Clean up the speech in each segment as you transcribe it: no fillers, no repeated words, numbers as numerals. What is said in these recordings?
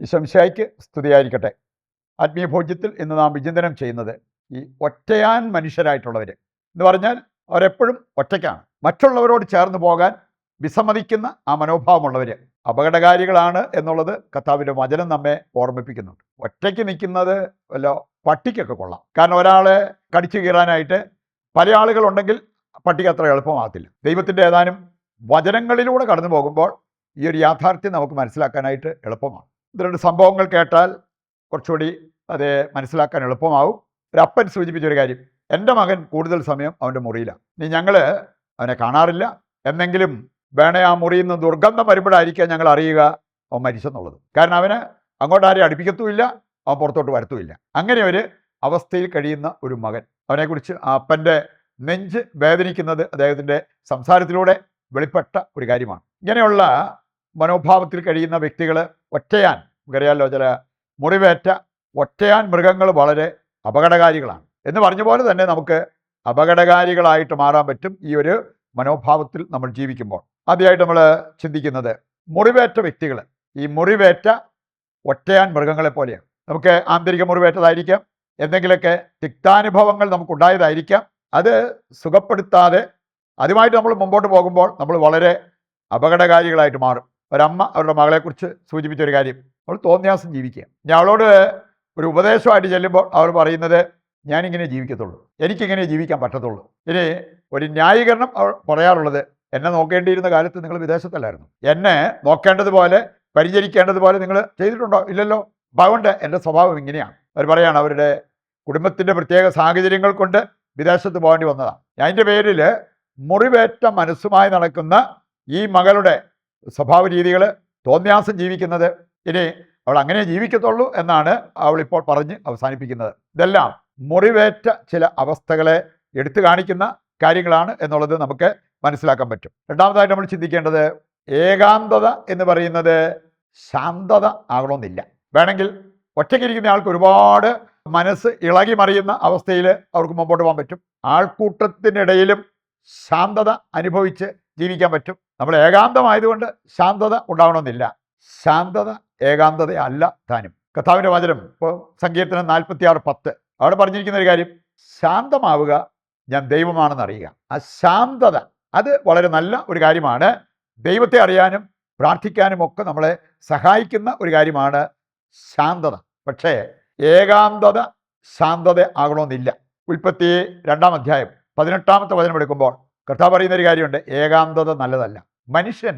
ഈശോമിശിഹായ്ക്ക് സ്തുതിയായിരിക്കട്ടെ. ആത്മീയ ഭോജ്യത്തിൽ ഇന്ന് നാം വിചിന്തനം ചെയ്യുന്നത് ഈ ഒറ്റയാൻ മനുഷ്യരായിട്ടുള്ളവർ എന്ന് പറഞ്ഞാൽ അവരെപ്പോഴും ഒറ്റയ്ക്കാണ്. മറ്റുള്ളവരോട് ചേർന്ന് പോകാൻ വിസമ്മതിക്കുന്ന ആ മനോഭാവമുള്ളവർ അപകടകാരികളാണ് എന്നുള്ളത് കർത്താവിൻ്റെ വചനം നമ്മെ ഓർമ്മിപ്പിക്കുന്നുണ്ട്. ഒറ്റയ്ക്ക് നിൽക്കുന്നത് വല്ല പട്ടിക്കൊക്കെ കൊള്ളാം. കാരണം ഒരാളെ കടിച്ചു കീറാനായിട്ട് പല ആളുകളുണ്ടെങ്കിൽ പട്ടിക്ക് അത്ര എളുപ്പമാകത്തില്ല. ദൈവത്തിൻ്റെ ഏതാനും വചനങ്ങളിലൂടെ കടന്നു പോകുമ്പോൾ ഈ ഒരു യാഥാർത്ഥ്യം നമുക്ക് മനസ്സിലാക്കാനായിട്ട് എളുപ്പമാണ്. ഇത് രണ്ട് സംഭവങ്ങൾ കേട്ടാൽ കുറച്ചുകൂടി അത് മനസ്സിലാക്കാൻ എളുപ്പമാവും. ഒരു അപ്പൻ സൂചിപ്പിച്ചൊരു കാര്യം, എൻ്റെ മകൻ കൂടുതൽ സമയം അവൻ്റെ മുറിയിലാണ്. ഇനി ഞങ്ങൾ അവനെ കാണാറില്ല, എന്നെങ്കിലും വേണേ ആ മുറിയിൽ നിന്ന് ദുർഗന്ധം വരുമ്പോഴായിരിക്കാം ഞങ്ങൾ അറിയുക അവൻ മരിച്ചെന്നുള്ളത്. കാരണം അവന് അങ്ങോട്ട് ആരെയും അടുപ്പിക്കത്തുമില്ല, അവൻ പുറത്തോട്ട് വരത്തുമില്ല. അങ്ങനെ ഒരു അവസ്ഥയിൽ കഴിയുന്ന ഒരു മകൻ, അവനെക്കുറിച്ച് ആ അപ്പൻ്റെ നെഞ്ച് വേദനിക്കുന്നത് അദ്ദേഹത്തിൻ്റെ സംസാരത്തിലൂടെ വെളിപ്പെട്ട ഒരു കാര്യമാണ്. ഇങ്ങനെയുള്ള മനോഭാവത്തിൽ കഴിയുന്ന വ്യക്തികൾ ഒറ്റയാൻ, നമുക്കറിയാമല്ലോ, ചില മുറിവേറ്റ ഒറ്റയാൻ മൃഗങ്ങൾ വളരെ അപകടകാരികളാണ് എന്ന് പറഞ്ഞ പോലെ തന്നെ നമുക്ക് അപകടകാരികളായിട്ട് മാറാൻ പറ്റും ഈ ഒരു മനോഭാവത്തിൽ നമ്മൾ ജീവിക്കുമ്പോൾ. ആദ്യമായിട്ട് നമ്മൾ ചിന്തിക്കുന്നത് മുറിവേറ്റ വ്യക്തികൾ, ഈ മുറിവേറ്റ ഒറ്റയാൻ മൃഗങ്ങളെ പോലെയാണ്. നമുക്ക് ആന്തരിക മുറിവേറ്റതായിരിക്കാം, എന്തെങ്കിലുമൊക്കെ തിക്താനുഭവങ്ങൾ നമുക്കുണ്ടായതായിരിക്കാം. അത് സുഖപ്പെടുത്താതെ അതുമായിട്ട് നമ്മൾ മുമ്പോട്ട് പോകുമ്പോൾ നമ്മൾ വളരെ അപകടകാരികളായിട്ട് മാറും. ഒരമ്മ അവരുടെ മകളെക്കുറിച്ച് സൂചിപ്പിച്ചൊരു കാര്യം, അവൾ തോന്നിയാസം ജീവിക്കുക. ഞാൻ അവളോട് ഒരു ഉപദേശമായിട്ട് ചെല്ലുമ്പോൾ അവർ പറയുന്നത്, ഞാനിങ്ങനെ ജീവിക്കത്തുള്ളൂ, എനിക്കിങ്ങനെ ജീവിക്കാൻ പറ്റത്തുള്ളൂ. ഇനി ഒരു ന്യായീകരണം അവൾ പറയാറുള്ളത്, എന്നെ നോക്കേണ്ടിയിരുന്ന കാലത്ത് നിങ്ങൾ വിദേശത്തല്ലായിരുന്നു, എന്നെ നോക്കേണ്ടതുപോലെ പരിചരിക്കേണ്ടതുപോലെ നിങ്ങൾ ചെയ്തിട്ടുണ്ടോ? ഇല്ലല്ലോ. അപ്പം അതുകൊണ്ട് എൻ്റെ സ്വഭാവം ഇങ്ങനെയാണ്. അവർ പറയാണ് അവരുടെ കുടുംബത്തിൻ്റെ പ്രത്യേക സാഹചര്യങ്ങൾ കൊണ്ട് വിദേശത്ത് പോകേണ്ടി വന്നതാണ്. അതിൻ്റെ പേരിൽ മുറിവേറ്റ മനസ്സുമായി നടക്കുന്ന ഈ മകളുടെ സ്വഭാവ രീതികൾ, തോന്നിയാസം ജീവിക്കുന്നത്, ഇനി അവൾ അങ്ങനെ ജീവിക്കത്തുള്ളൂ എന്നാണ് അവളിപ്പോൾ പറഞ്ഞ് അവസാനിപ്പിക്കുന്നത്. ഇതെല്ലാം മുറിവേറ്റ ചില അവസ്ഥകളെ എടുത്തു കാണിക്കുന്ന കാര്യങ്ങളാണ് എന്നുള്ളത് നമുക്ക് മനസ്സിലാക്കാൻ പറ്റും. രണ്ടാമതായിട്ട് നമ്മൾ ചിന്തിക്കേണ്ടത്, ഏകാന്തത എന്ന് പറയുന്നത് ശാന്തത ആകണമെന്നില്ല. വേണമെങ്കിൽ ഒറ്റയ്ക്കിരിക്കുന്ന ആൾക്ക് ഒരുപാട് മനസ്സ് ഇളകി മറിയുന്ന അവസ്ഥയിൽ അവർക്ക് മുമ്പോട്ട് പോകാൻ പറ്റും. ആൾക്കൂട്ടത്തിനിടയിലും ശാന്തത അനുഭവിച്ച് ജീവിക്കാൻ പറ്റും. നമ്മൾ ഏകാന്തമായതുകൊണ്ട് ശാന്തത ഉണ്ടാവണമെന്നില്ല. ശാന്തത ഏകാന്തത അല്ല താനും. കർത്താവിൻ്റെ വചനം ഇപ്പോൾ സങ്കീർത്തനം 46:10 അവിടെ പറഞ്ഞിരിക്കുന്ന ഒരു കാര്യം, ശാന്തമാവുക, ഞാൻ ദൈവമാണെന്ന് അറിയുക. ആ ശാന്തത അത് വളരെ നല്ല ഒരു കാര്യമാണ്. ദൈവത്തെ അറിയാനും പ്രാർത്ഥിക്കാനും ഒക്കെ നമ്മളെ സഹായിക്കുന്ന ഒരു കാര്യമാണ് ശാന്തത. പക്ഷേ ഏകാന്തത ശാന്തത ആകണമെന്നില്ല. ഉൽപ്പത്തി 2-ാം അധ്യായം 18-ാമത്തെ വചനം എടുക്കുമ്പോൾ കർത്താവ് പറയുന്നൊരു കാര്യമുണ്ട്, ഏകാന്തത നല്ലതല്ല. മനുഷ്യൻ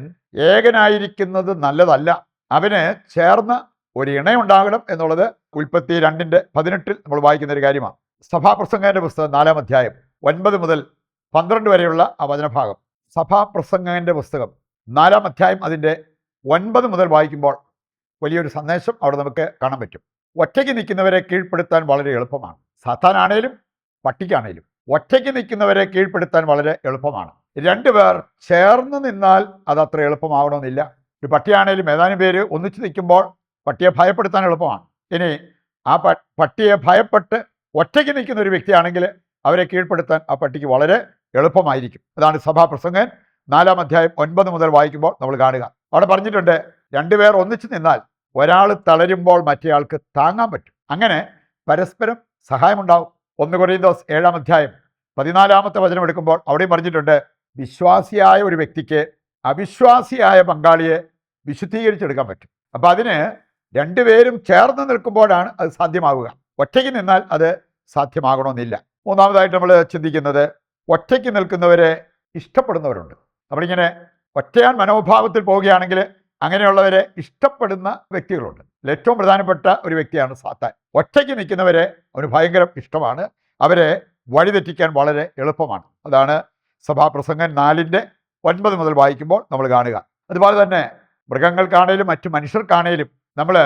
ഏകനായിരിക്കുന്നത് നല്ലതല്ല, അവന് ചേർന്ന് ഒരു ഇണയുണ്ടാകണം എന്നുള്ളത് ഉൽപ്പത്തി 2:18 നമ്മൾ വായിക്കുന്ന ഒരു കാര്യമാണ്. സഭാപ്രസംഗന്റെ പുസ്തകം 4-ാം അധ്യായം 9 മുതൽ 12 വരെയുള്ള ആ വചനഭാഗം. സഭാപ്രസംഗന്റെ പുസ്തകം 4-ാം അധ്യായം അതിൻ്റെ 9 മുതൽ വായിക്കുമ്പോൾ വലിയൊരു സന്ദേശം അവിടെ നമുക്ക് കാണാൻ പറ്റും. ഒറ്റയ്ക്ക് നിൽക്കുന്നവരെ കീഴ്പ്പെടുത്താൻ വളരെ എളുപ്പമാണ്. സാത്താനാണേലും പട്ടിക്കാണേലും ഒറ്റയ്ക്ക് നിൽക്കുന്നവരെ കീഴ്പ്പെടുത്താൻ വളരെ എളുപ്പമാണ്. 2 പേർ ചേർന്ന് നിന്നാൽ അത് അത്ര എളുപ്പമാവണമെന്നില്ല. ഒരു പട്ടിയാണേലും ഏതാനും പേര് ഒന്നിച്ച് നിൽക്കുമ്പോൾ പട്ടിയെ ഭയപ്പെടുത്താൻ എളുപ്പമാണ്. ഇനി ആ പട്ടിയെ ഭയപ്പെട്ട് ഒറ്റയ്ക്ക് നിൽക്കുന്ന ഒരു വ്യക്തിയാണെങ്കിൽ അവരെ കീഴ്പ്പെടുത്താൻ ആ പട്ടിക്ക് വളരെ എളുപ്പമായിരിക്കും. അതാണ് സഭാപ്രസംഗൻ 4-ാം അധ്യായം 9 മുതൽ വായിക്കുമ്പോൾ നമ്മൾ കാണുക. അവിടെ പറഞ്ഞിട്ടുണ്ട്, 2 പേർ ഒന്നിച്ച് നിന്നാൽ ഒരാൾ തളരുമ്പോൾ മറ്റേയാൾക്ക് താങ്ങാൻ പറ്റും. അങ്ങനെ പരസ്പരം സഹായമുണ്ടാവും. 1 കൊരിന്തോസ് 7-ാം അധ്യായം 14-ാമത്തെ വചനം എടുക്കുമ്പോൾ അവിടെയും പറഞ്ഞിട്ടുണ്ട്, വിശ്വാസിയായ ഒരു വ്യക്തിക്ക് അവിശ്വാസിയായ പങ്കാളിയെ വിശുദ്ധീകരിച്ചെടുക്കാൻ പറ്റും. അപ്പം അതിന് 2 പേരും ചേർന്ന് നിൽക്കുമ്പോഴാണ് അത് സാധ്യമാവുക. ഒറ്റയ്ക്ക് നിന്നാൽ അത് സാധ്യമാകണമെന്നില്ല. മൂന്നാമതായിട്ട് നമ്മൾ ചിന്തിക്കുന്നത്, ഒറ്റയ്ക്ക് നിൽക്കുന്നവരെ ഇഷ്ടപ്പെടുന്നവരുണ്ട്. നമ്മളിങ്ങനെ ഒറ്റയാൻ മനോഭാവത്തിൽ പോവുകയാണെങ്കിൽ അങ്ങനെയുള്ളവരെ ഇഷ്ടപ്പെടുന്ന വ്യക്തികളുണ്ട്. ഏറ്റവും പ്രധാനപ്പെട്ട ഒരു വ്യക്തിയാണ് സാത്താൻ. ഒറ്റയ്ക്ക് നിൽക്കുന്നവരെ അവന് ഭയങ്കര ഇഷ്ടമാണ്. അവരെ വഴിതെറ്റിക്കാൻ വളരെ എളുപ്പമാണ്. അതാണ് സഭാപ്രസംഗൻ 4:9 മുതൽ വായിക്കുമ്പോൾ നമ്മൾ കാണുക. അതുപോലെ തന്നെ മൃഗങ്ങൾക്കാണേലും മറ്റു മനുഷ്യർക്കാണേലും നമ്മൾ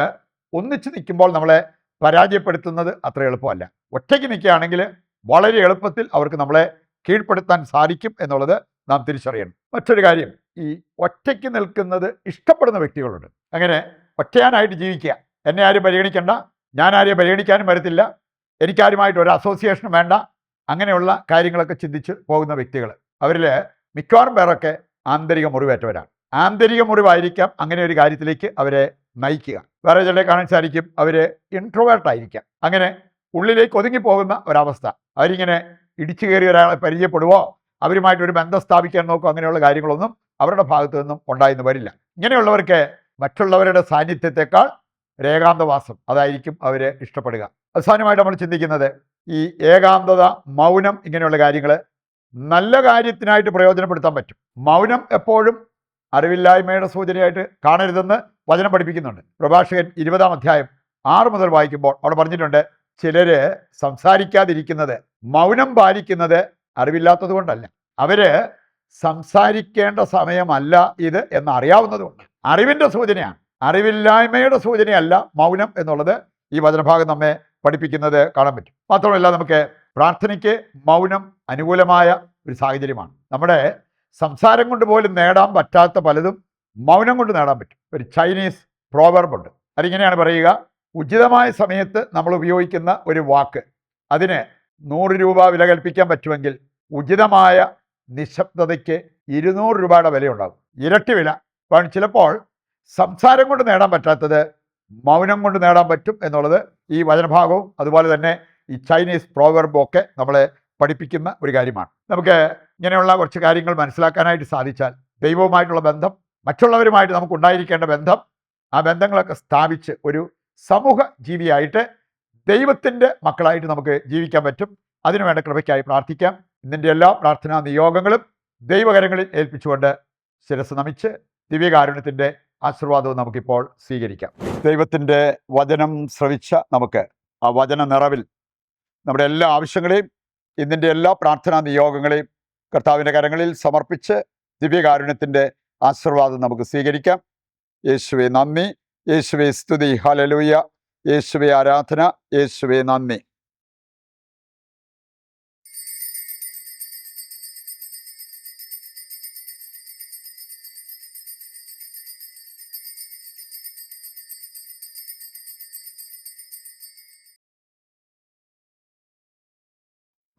ഒന്നിച്ച് നിൽക്കുമ്പോൾ നമ്മളെ പരാജയപ്പെടുത്തുന്നത് അത്ര എളുപ്പമല്ല. ഒറ്റയ്ക്ക് നിൽക്കുകയാണെങ്കിൽ വളരെ എളുപ്പത്തിൽ അവർക്ക് നമ്മളെ കീഴ്പ്പെടുത്താൻ സാധിക്കും എന്നുള്ളത് നാം തിരിച്ചറിയണം. മറ്റൊരു കാര്യം, ഈ ഒറ്റയ്ക്ക് നിൽക്കുന്നത് ഇഷ്ടപ്പെടുന്ന വ്യക്തികളുണ്ട്. അങ്ങനെ ഒറ്റയാനായിട്ട് ജീവിക്കുക, എന്നെ ആരും പരിഗണിക്കേണ്ട, ഞാൻ ആരെയും പരിഗണിക്കാനും വരത്തില്ല, എനിക്കാരുമായിട്ട് ഒരു അസോസിയേഷനും വേണ്ട, അങ്ങനെയുള്ള കാര്യങ്ങളൊക്കെ ചിന്തിച്ച് പോകുന്ന വ്യക്തികൾ, അവരിൽ മിക്കവാറും പേരൊക്കെ ആന്തരിക മുറിവേറ്റവരാണ്. ആന്തരിക മുറിവായിരിക്കാം അങ്ങനെ ഒരു കാര്യത്തിലേക്ക് അവരെ നയിക്കുക. വേറെ ചിലരെ കാണാൻ സാധിക്കും, അവർ ഇൻട്രോവേർട്ടായിരിക്കാം. അങ്ങനെ ഉള്ളിലേക്ക് ഒതുങ്ങിപ്പോകുന്ന ഒരവസ്ഥ. അവരിങ്ങനെ ഇടിച്ചു കയറി ഒരാളെ പരിചയപ്പെടുവോ, അവരുമായിട്ടൊരു ബന്ധം സ്ഥാപിക്കാൻ നോക്കുക, അങ്ങനെയുള്ള കാര്യങ്ങളൊന്നും അവരുടെ ഭാഗത്തു നിന്നും ഉണ്ടായെന്ന് വരില്ല. ഇങ്ങനെയുള്ളവർക്ക് മറ്റുള്ളവരുടെ സാന്നിധ്യത്തെക്കാൾ ഏകാന്തവാസം അതായിരിക്കും അവർ ഇഷ്ടപ്പെടുക. അവസാനമായിട്ട് നമ്മൾ ചിന്തിക്കുന്നത് ഈ ഏകാന്തത, മൗനം, ഇങ്ങനെയുള്ള കാര്യങ്ങൾ നല്ല കാര്യത്തിനായിട്ട് പ്രയോജനപ്പെടുത്താൻ പറ്റും. മൗനം എപ്പോഴും അറിവില്ലായ്മയുടെ സൂചനയായിട്ട് കാണരുതെന്ന് വചനം പഠിപ്പിക്കുന്നുണ്ട്. പ്രഭാഷകൻ 20-ാം അധ്യായം 6 മുതൽ വായിക്കുമ്പോൾ അവിടെ പറഞ്ഞിട്ടുണ്ട്, ചിലര് സംസാരിക്കാതിരിക്കുന്നത്, മൗനം പാലിക്കുന്നത് അറിവില്ലാത്തത് കൊണ്ടല്ല, അവര് സംസാരിക്കേണ്ട സമയമല്ല ഇത് എന്ന് അറിയാവുന്നതുകൊണ്ട്. അറിവിൻ്റെ സൂചനയാണ്, അറിവില്ലായ്മയുടെ സൂചനയല്ല മൗനം എന്നുള്ളത് ഈ വചനഭാഗം നമ്മെ പഠിപ്പിക്കുന്നത് കാണാൻ പറ്റും. മാത്രമല്ല, നമുക്ക് പ്രാർത്ഥനയ്ക്ക് മൗനം അനുകൂലമായ ഒരു സാഹചര്യമാണ്. നമ്മുടെ സംസാരം കൊണ്ട് പോലും നേടാൻ പറ്റാത്ത പലതും മൗനം കൊണ്ട് നേടാൻ പറ്റും. ഒരു ചൈനീസ് പ്രോവർബുണ്ട്. അതിങ്ങനെയാണ് പറയുക, ഉചിതമായ സമയത്ത് നമ്മൾ ഉപയോഗിക്കുന്ന ഒരു വാക്ക് അതിന് 100 രൂപ വില കൽപ്പിക്കാൻ പറ്റുമെങ്കിൽ ഉചിതമായ നിശബ്ദതയ്ക്ക് 200 രൂപയുടെ വിലയുണ്ടാകും, ഇരട്ടി വില. അപ്പോൾ ചിലപ്പോൾ സംസാരം കൊണ്ട് നേടാൻ പറ്റാത്തത് മൗനം കൊണ്ട് നേടാൻ പറ്റും എന്നുള്ളത് ഈ വചനഭാഗവും അതുപോലെ തന്നെ ഈ ചൈനീസ് പ്രോവർബും ഒക്കെ നമ്മളെ പഠിപ്പിക്കുന്ന ഒരു കാര്യമാണ്. നമുക്ക് ഇങ്ങനെയുള്ള കുറച്ച് കാര്യങ്ങൾ മനസ്സിലാക്കാനായിട്ട് സാധിച്ചാൽ ദൈവവുമായിട്ടുള്ള ബന്ധം, മറ്റുള്ളവരുമായിട്ട് നമുക്ക് ഉണ്ടായിരിക്കേണ്ട ബന്ധം, ആ ബന്ധങ്ങളൊക്കെ സ്ഥാപിച്ച് ഒരു സമൂഹ ജീവിയായിട്ട് ദൈവത്തിൻ്റെ മക്കളായിട്ട് നമുക്ക് ജീവിക്കാൻ പറ്റും. അതിനുവേണ്ട കൃപയ്ക്കായി പ്രാർത്ഥിക്കാം. ഇതിൻ്റെ എല്ലാ പ്രാർത്ഥനാ നിയോഗങ്ങളും ദൈവകരങ്ങളിൽ ഏൽപ്പിച്ചുകൊണ്ട് ശിരസ് നമിച്ച് ദിവ്യകാരുണ്യത്തിൻ്റെ ആശീർവാദവും നമുക്കിപ്പോൾ സ്വീകരിക്കാം. ദൈവത്തിൻ്റെ വചനം ശ്രവിച്ച നമുക്ക് ആ വചന നിറവിൽ നമ്മുടെ എല്ലാ ആവശ്യങ്ങളെയും ഇതിൻ്റെ എല്ലാ പ്രാർത്ഥനാ നിയോഗങ്ങളെയും കർത്താവിൻ്റെ കരങ്ങളിൽ സമർപ്പിച്ച് ദിവ്യകാരുണ്യത്തിൻ്റെ ആശീർവാദം നമുക്ക് സ്വീകരിക്കാം. യേശുവേ നന്ദി, യേശുവേ സ്തുതി, ഹല്ലേലൂയ, യേശുവേ ആരാധന, യേശുവേ നന്ദി.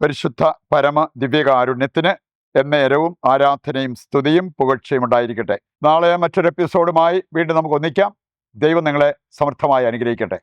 പരിശുദ്ധ പരമ ദിവ്യകാരുണ്യത്തിന് എന്നേരവും ആരാധനയും സ്തുതിയും പുകഴ്ചയും ഉണ്ടായിരിക്കട്ടെ. നാളെ മറ്റൊരു എപ്പിസോഡുമായി വീണ്ടും നമുക്ക് ഒന്നിക്കാം. ദൈവം നിങ്ങളെ സമർത്ഥമായി അനുഗ്രഹിക്കട്ടെ.